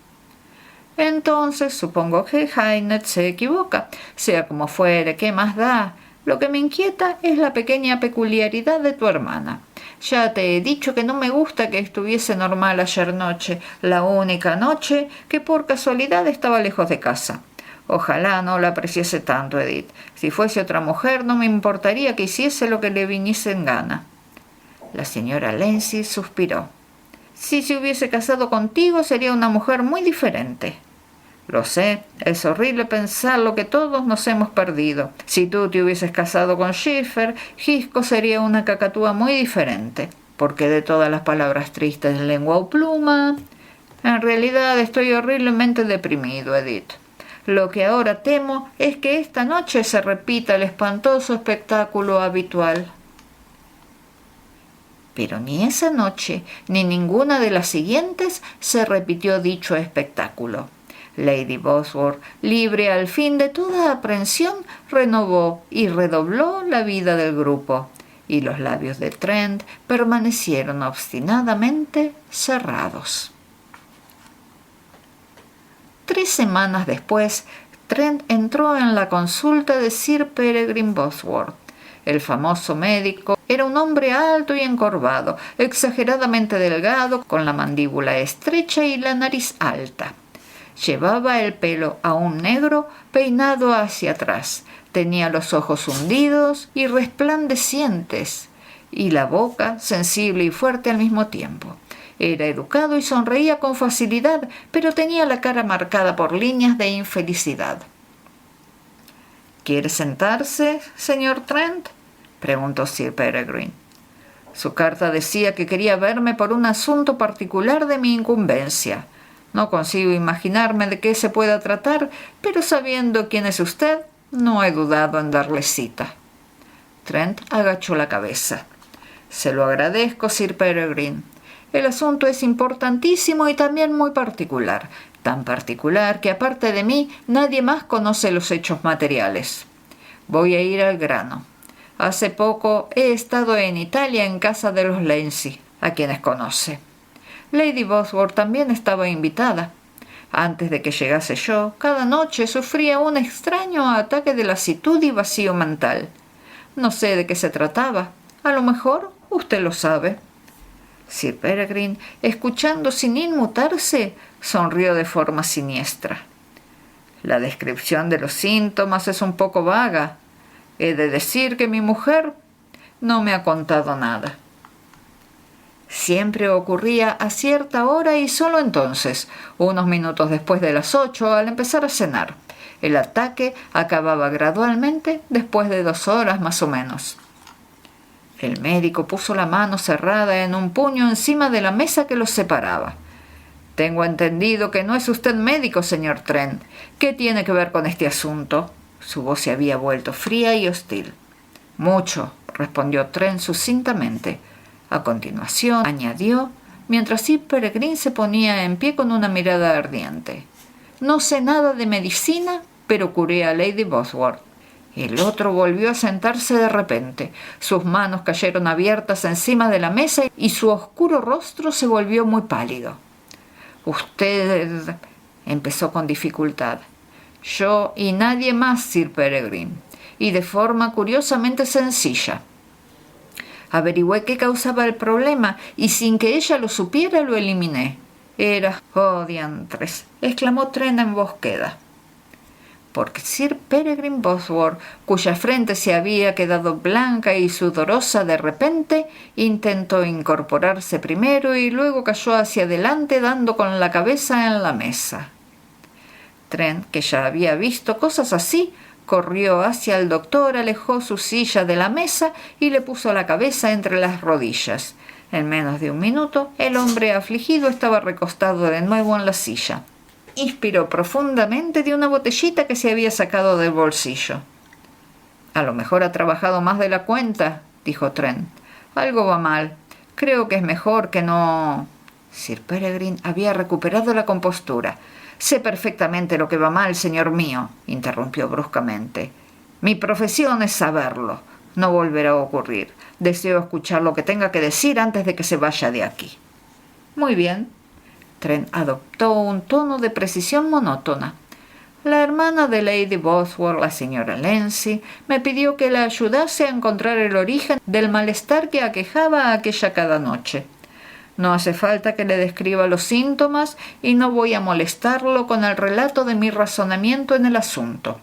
A: «Entonces supongo que Jaime se equivoca. Sea como fuere, ¿qué más da? Lo que me inquieta es la pequeña peculiaridad de tu hermana. Ya te he dicho que no me gusta que estuviese normal ayer noche, la única noche que por casualidad estaba lejos de casa. Ojalá no la apreciase tanto, Edith. Si fuese otra mujer no me importaría que hiciese lo que le viniese en gana». La señora Lancy suspiró. «Si se hubiese casado contigo sería una mujer muy diferente». «Lo sé, es horrible pensar lo que todos nos hemos perdido. Si tú te hubieses casado con Sheffer, Gisco sería una cacatúa muy diferente». porque de todas las palabras tristes de lengua o pluma. En realidad estoy horriblemente deprimido, Edith. Lo que ahora temo es que esta noche se repita el espantoso espectáculo habitual. Pero ni esa noche ni ninguna de las siguientes se repitió dicho espectáculo. Lady Bosworth, libre al fin de toda aprensión, renovó y redobló la vida del grupo, y los labios de Trent permanecieron obstinadamente cerrados. 3 semanas después, Trent entró en la consulta de Sir Peregrine Bosworth. El famoso médico era un hombre alto y encorvado, exageradamente delgado, con la mandíbula estrecha y la nariz alta. Llevaba el pelo aún negro, peinado hacia atrás. Tenía los ojos hundidos y resplandecientes, y la boca sensible y fuerte al mismo tiempo. Era educado y sonreía con facilidad, pero tenía la cara marcada por líneas de infelicidad. —¿Quiere sentarse, señor Trent? —preguntó Sir Peregrine. Su carta decía que quería verme por un asunto particular de mi incumbencia. No consigo imaginarme de qué se pueda tratar, pero sabiendo quién es usted, no he dudado en darle cita. Trent agachó la cabeza. —Se lo agradezco, Sir Peregrine. El asunto es importantísimo y también muy particular. Tan particular que, aparte de mí, nadie más conoce los hechos materiales. Voy a ir al grano. Hace poco he estado en Italia en casa de los Lancy, a quienes conoce. Lady Bosworth también estaba invitada. Antes de que llegase yo, cada noche sufría un extraño ataque de lasitud y vacío mental. No sé de qué se trataba. A lo mejor usted lo sabe. Sir Peregrine, escuchando sin inmutarse, sonrió de forma siniestra. La descripción de los síntomas es un poco vaga. He de decir que mi mujer no me ha contado nada. Siempre ocurría a cierta hora y solo entonces, unos minutos después de las 8, al empezar a cenar. El ataque acababa gradualmente después de 2 horas más o menos. El médico puso la mano cerrada en un puño encima de la mesa que los separaba. Tengo entendido que no es usted médico, señor Trent. ¿Qué tiene que ver con este asunto? Su voz se había vuelto fría y hostil. Mucho, respondió Trent sucintamente. A continuación, añadió, mientras Sir Peregrine se ponía en pie con una mirada ardiente. No sé nada de medicina, pero curé a Lady Bosworth. El otro volvió a sentarse de repente. Sus manos cayeron abiertas encima de la mesa y su oscuro rostro se volvió muy pálido. Usted empezó con dificultad. Yo y nadie más, Sir Peregrine, y de forma curiosamente sencilla. Averigüé qué causaba el problema y sin que ella lo supiera lo eliminé. Era... ¡Oh, diantres! —exclamó Trent en voz queda. Porque Sir Peregrine Bosworth, cuya frente se había quedado blanca y sudorosa de repente, intentó incorporarse primero y luego cayó hacia adelante dando con la cabeza en la mesa. Trent, que ya había visto cosas así, corrió hacia el doctor, alejó su silla de la mesa y le puso la cabeza entre las rodillas. En menos de un minuto, el hombre afligido estaba recostado de nuevo en la silla. Inspiró profundamente de una botellita que se había sacado del bolsillo. —A lo mejor ha trabajado más de la cuenta —dijo Trent—. Algo va mal. Creo que es mejor que no... Sir Peregrine había recuperado la compostura. —Sé perfectamente lo que va mal, señor mío —interrumpió bruscamente—. Mi profesión es saberlo. No volverá a ocurrir. Deseo escuchar lo que tenga que decir antes de que se vaya de aquí. —Muy bien. Trent adoptó un tono de precisión monótona. La hermana de Lady Bosworth, la señora Lancy, me pidió que la ayudase a encontrar el origen del malestar que aquejaba a aquella cada noche. No hace falta que le describa los síntomas y no voy a molestarlo con el relato de mi razonamiento en el asunto.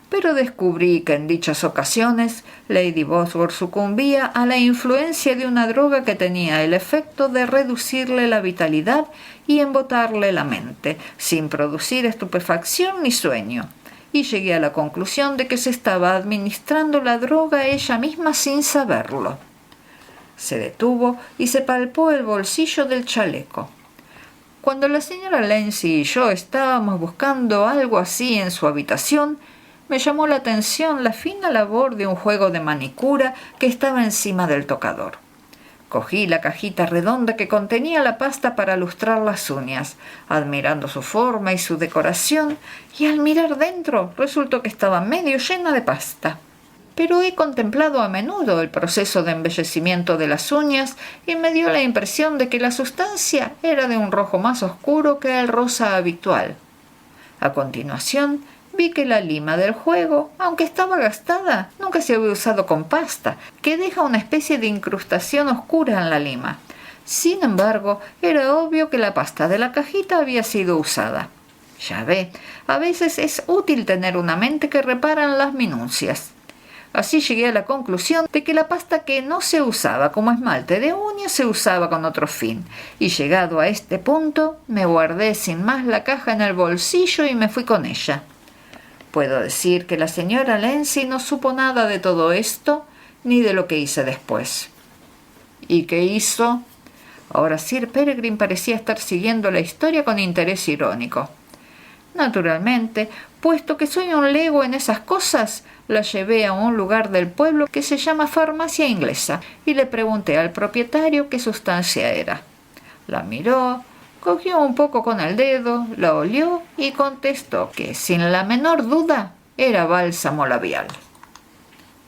A: Pero descubrí que en dichas ocasiones Lady Bosworth sucumbía a la influencia de una droga que tenía el efecto de reducirle la vitalidad y embotarle la mente, sin producir estupefacción ni sueño, y llegué a la conclusión de que se estaba administrando la droga ella misma sin saberlo. Se detuvo y se palpó el bolsillo del chaleco. Cuando la señora Lindsay y yo estábamos buscando algo así en su habitación, me llamó la atención la fina labor de un juego de manicura que estaba encima del tocador. Cogí la cajita redonda que contenía la pasta para lustrar las uñas, admirando su forma y su decoración, y al mirar dentro resultó que estaba medio llena de pasta. Pero he contemplado a menudo el proceso de embellecimiento de las uñas y me dio la impresión de que la sustancia era de un rojo más oscuro que el rosa habitual. A continuación, vi que la lima del juego, aunque estaba gastada, nunca se había usado con pasta, que deja una especie de incrustación oscura en la lima. Sin embargo, era obvio que la pasta de la cajita había sido usada. Ya ve, a veces es útil tener una mente que repara en las minucias. Así llegué a la conclusión de que la pasta que no se usaba como esmalte de uñas se usaba con otro fin, y llegado a este punto me guardé sin más la caja en el bolsillo y me fui con ella. Puedo decir que la señora Lindsay no supo nada de todo esto, ni de lo que hice después. ¿Y qué hizo? Ahora Sir Peregrine parecía estar siguiendo la historia con interés irónico. Naturalmente, puesto que soy un lego en esas cosas, la llevé a un lugar del pueblo que se llama Farmacia Inglesa y le pregunté al propietario qué sustancia era. La miró, cogió un poco con el dedo, la olió y contestó que, sin la menor duda, era bálsamo labial.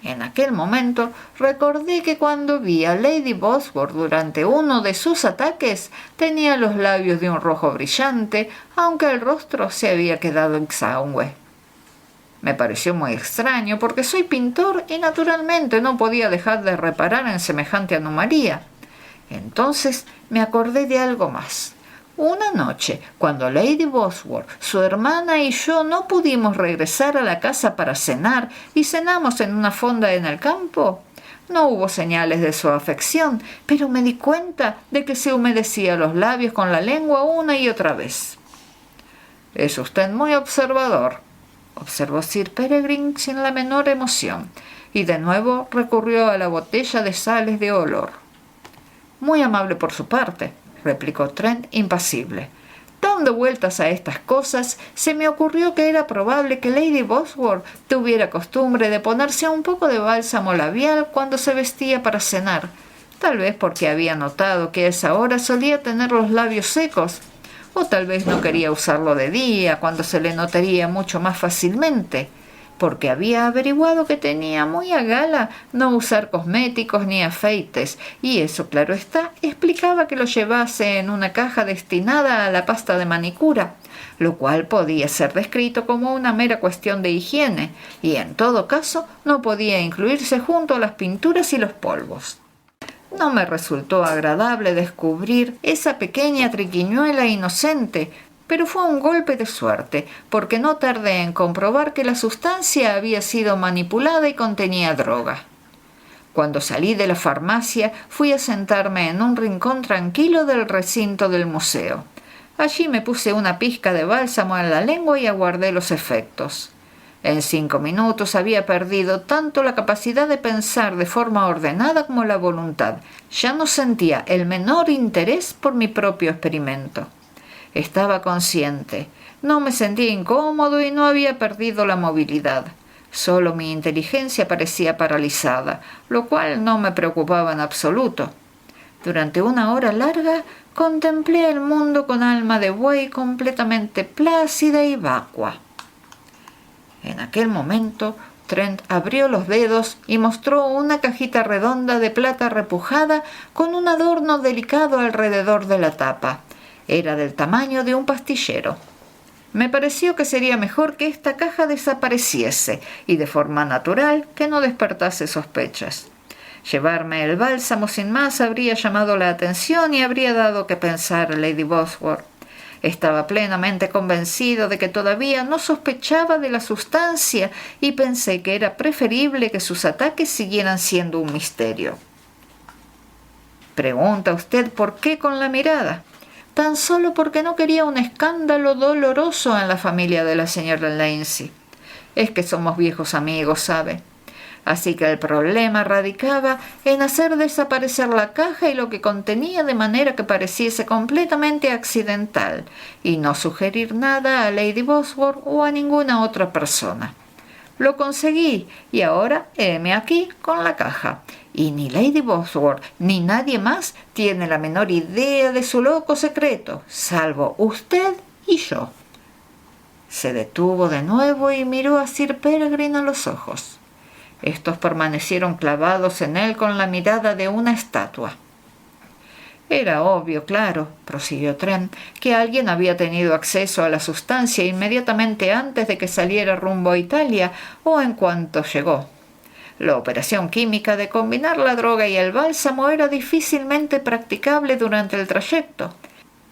A: En aquel momento recordé que cuando vi a Lady Bosworth durante uno de sus ataques tenía los labios de un rojo brillante, aunque el rostro se había quedado exangüe. Me pareció muy extraño porque soy pintor y naturalmente no podía dejar de reparar en semejante anomalía. Entonces me acordé de algo más. Una noche, cuando Lady Bosworth, su hermana y yo no pudimos regresar a la casa para cenar y cenamos en una fonda en el campo, no hubo señales de su afección, pero me di cuenta de que se humedecía los labios con la lengua una y otra vez. «Es usted muy observador», observó Sir Peregrine sin la menor emoción, y de nuevo recurrió a la botella de sales de olor. «Muy amable por su parte», replicó Trent impasible. Dando vueltas a estas cosas, se me ocurrió que era probable que Lady Bosworth tuviera costumbre de ponerse un poco de bálsamo labial cuando se vestía para cenar, tal vez porque había notado que a esa hora solía tener los labios secos, o tal vez no quería usarlo de día, cuando se le notaría mucho más fácilmente, porque había averiguado que tenía muy a gala no usar cosméticos ni afeites, y eso, claro está, explicaba que lo llevase en una caja destinada a la pasta de manicura, lo cual podía ser descrito como una mera cuestión de higiene, y en todo caso no podía incluirse junto a las pinturas y los polvos. No me resultó agradable descubrir esa pequeña triquiñuela inocente, pero fue un golpe de suerte, porque no tardé en comprobar que la sustancia había sido manipulada y contenía droga. Cuando salí de la farmacia, fui a sentarme en un rincón tranquilo del recinto del museo. Allí me puse una pizca de bálsamo en la lengua y aguardé los efectos. En 5 minutos había perdido tanto la capacidad de pensar de forma ordenada como la voluntad. Ya no sentía el menor interés por mi propio experimento. Estaba consciente, no me sentía incómodo y no había perdido la movilidad. Solo mi inteligencia parecía paralizada, lo cual no me preocupaba en absoluto. Durante una hora larga contemplé el mundo con alma de buey completamente plácida y vacua. En aquel momento Trent abrió los dedos y mostró una cajita redonda de plata repujada con un adorno delicado alrededor de la tapa. Era del tamaño de un pastillero. Me pareció que sería mejor que esta caja desapareciese y de forma natural que no despertase sospechas. Llevarme el bálsamo sin más habría llamado la atención y habría dado que pensar a Lady Bosworth. Estaba plenamente convencido de que todavía no sospechaba de la sustancia y pensé que era preferible que sus ataques siguieran siendo un misterio. ¿Pregunta usted por qué con la mirada? Tan solo porque no quería un escándalo doloroso en la familia de la señora Lindsay. Es que somos viejos amigos, ¿sabe? Así que el problema radicaba en hacer desaparecer la caja y lo que contenía de manera que pareciese completamente accidental, y no sugerir nada a Lady Bosworth o a ninguna otra persona. Lo conseguí, y ahora heme aquí con la caja. Y ni Lady Bosworth ni nadie más tiene la menor idea de su loco secreto, salvo usted y yo. Se detuvo de nuevo y miró a Sir Peregrine a los ojos. Estos permanecieron clavados en él con la mirada de una estatua. Era obvio, claro, prosiguió Trent, que alguien había tenido acceso a la sustancia inmediatamente antes de que saliera rumbo a Italia o en cuanto llegó. La operación química de combinar la droga y el bálsamo era difícilmente practicable durante el trayecto,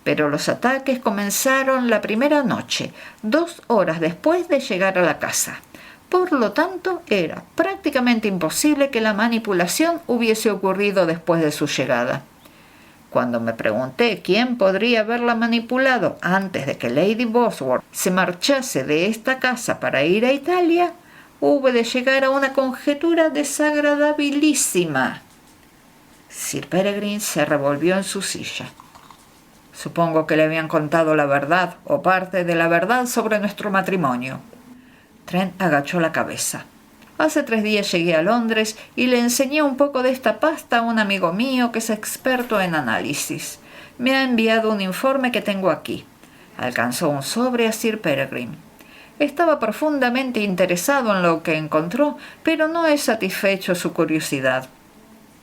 A: pero los ataques comenzaron la primera noche, 2 horas después de llegar a la casa. Por lo tanto, era prácticamente imposible que la manipulación hubiese ocurrido después de su llegada. Cuando me pregunté quién podría haberla manipulado antes de que Lady Bosworth se marchase de esta casa para ir a Italia, hube de llegar a una conjetura desagradabilísima. Sir Peregrine se revolvió en su silla. Supongo que le habían contado la verdad o parte de la verdad sobre nuestro matrimonio. Trent agachó la cabeza. Hace 3 días llegué a Londres y le enseñé un poco de esta pasta a un amigo mío que es experto en análisis. Me ha enviado un informe que tengo aquí. Alcanzó un sobre a Sir Peregrine. Estaba profundamente interesado en lo que encontró, pero no he satisfecho su curiosidad.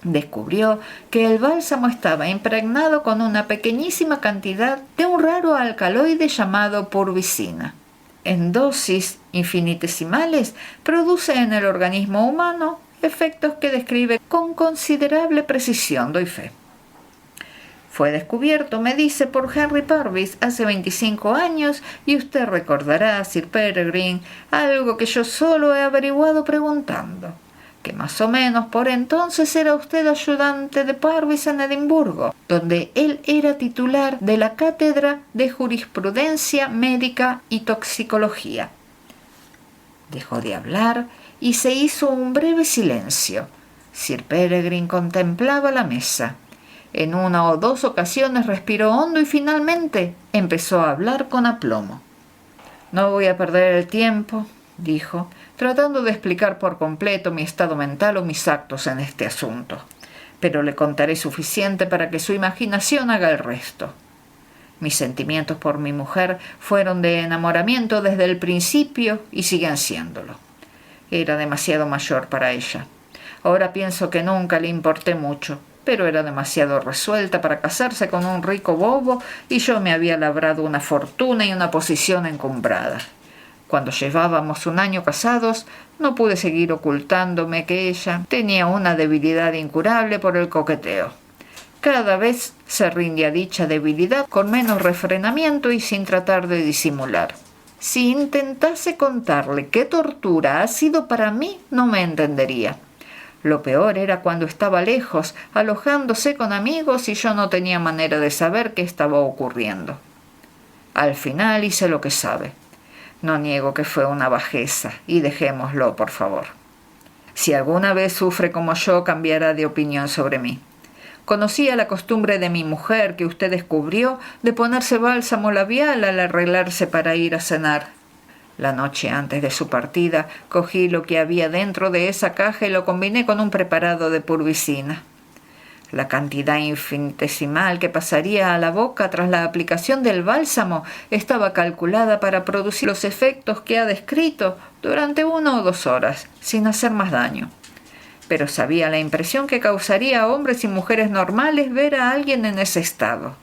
A: Descubrió que el bálsamo estaba impregnado con una pequeñísima cantidad de un raro alcaloide llamado purvicina. En dosis infinitesimales produce en el organismo humano efectos que describe con considerable precisión, doy fe. Fue descubierto, me dice, por Henry Purvis hace 25 años y usted recordará, Sir Peregrine, algo que yo solo he averiguado preguntando, que más o menos por entonces era usted ayudante de Purvis en Edimburgo, donde él era titular de la cátedra de jurisprudencia médica y toxicología. Dejó de hablar y se hizo un breve silencio. Sir Peregrine contemplaba la mesa. En 1 o 2 ocasiones respiró hondo y finalmente empezó a hablar con aplomo. «No voy a perder el tiempo», dijo, tratando de explicar por completo mi estado mental o mis actos en este asunto, pero le contaré suficiente para que su imaginación haga el resto. Mis sentimientos por mi mujer fueron de enamoramiento desde el principio y siguen siéndolo. Era demasiado mayor para ella. Ahora pienso que nunca le importé mucho, pero era demasiado resuelta para casarse con un rico bobo y yo me había labrado una fortuna y una posición encumbrada. Cuando llevábamos 1 año casados, no pude seguir ocultándome que ella tenía una debilidad incurable por el coqueteo. Cada vez se rinde a dicha debilidad con menos refrenamiento y sin tratar de disimular. Si intentase contarle qué tortura ha sido para mí, no me entendería. Lo peor era cuando estaba lejos, alojándose con amigos y yo no tenía manera de saber qué estaba ocurriendo. Al final hice lo que sabe. No niego que fue una bajeza, y dejémoslo, por favor. Si alguna vez sufre como yo, cambiará de opinión sobre mí. Conocía la costumbre de mi mujer, que usted descubrió, de ponerse bálsamo labial al arreglarse para ir a cenar. La noche antes de su partida, cogí lo que había dentro de esa caja y lo combiné con un preparado de purvicina. La cantidad infinitesimal que pasaría a la boca tras la aplicación del bálsamo estaba calculada para producir los efectos que ha descrito durante 1 o 2 horas, sin hacer más daño. Pero sabía la impresión que causaría a hombres y mujeres normales ver a alguien en ese estado.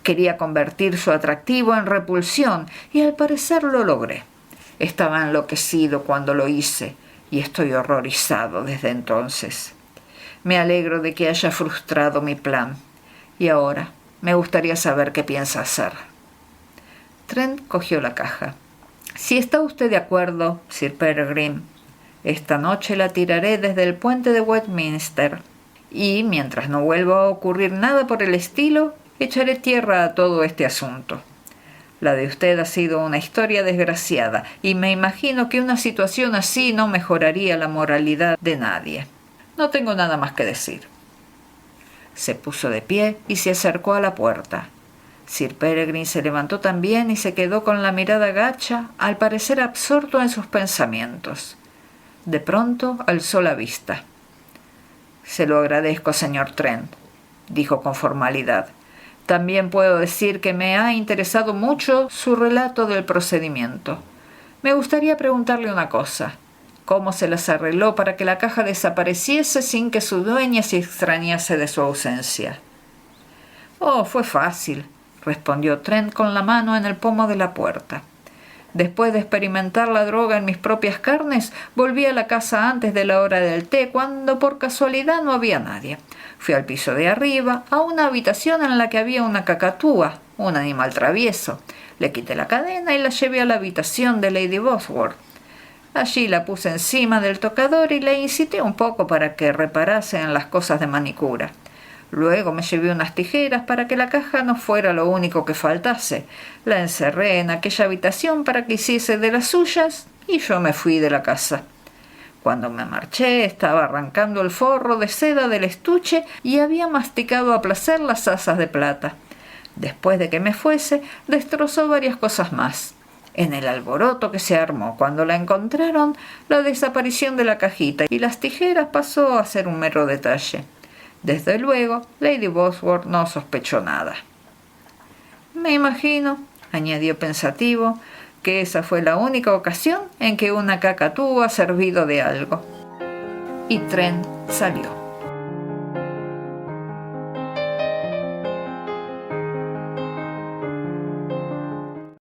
A: Quería convertir su atractivo en repulsión y al parecer lo logré. Estaba enloquecido cuando lo hice y estoy horrorizado desde entonces. Me alegro de que haya frustrado mi plan. Y ahora me gustaría saber qué piensa hacer. Trent cogió la caja. Si está usted de acuerdo, Sir Peregrine, esta noche la tiraré desde el puente de Westminster. Y, mientras no vuelva a ocurrir nada por el estilo, echaré tierra a todo este asunto. La de usted ha sido una historia desgraciada, y me imagino que una situación así no mejoraría la moralidad de nadie. No tengo nada más que decir. Se puso de pie y se acercó a la puerta. Sir Peregrine se levantó también y se quedó con la mirada gacha, al parecer absorto en sus pensamientos. De pronto alzó la vista. «Se lo agradezco, señor Trent», dijo con formalidad. «También puedo decir que me ha interesado mucho su relato del procedimiento. Me gustaría preguntarle una cosa. ¿Cómo se las arregló para que la caja desapareciese sin que su dueña se extrañase de su ausencia?» «Oh, fue fácil», respondió Trent con la mano en el pomo de la puerta. «Después de experimentar la droga en mis propias carnes, volví a la casa antes de la hora del té, cuando por casualidad no había nadie. Fui al piso de arriba, a una habitación en la que había una cacatúa, un animal travieso. Le quité la cadena y la llevé a la habitación de Lady Bosworth. Allí la puse encima del tocador y la incité un poco para que reparase en las cosas de manicura. Luego me llevé unas tijeras para que la caja no fuera lo único que faltase. La encerré en aquella habitación para que hiciese de las suyas y yo me fui de la casa. Cuando me marché, estaba arrancando el forro de seda del estuche y había masticado a placer las asas de plata. Después de que me fuese, destrozó varias cosas más. En el alboroto que se armó cuando la encontraron, la desaparición de la cajita y las tijeras pasó a ser un mero detalle. Desde luego, Lady Bosworth no sospechó nada. Me imagino, añadió pensativo, que esa fue la única ocasión en que una cacatúa ha servido de algo. Y Trent salió.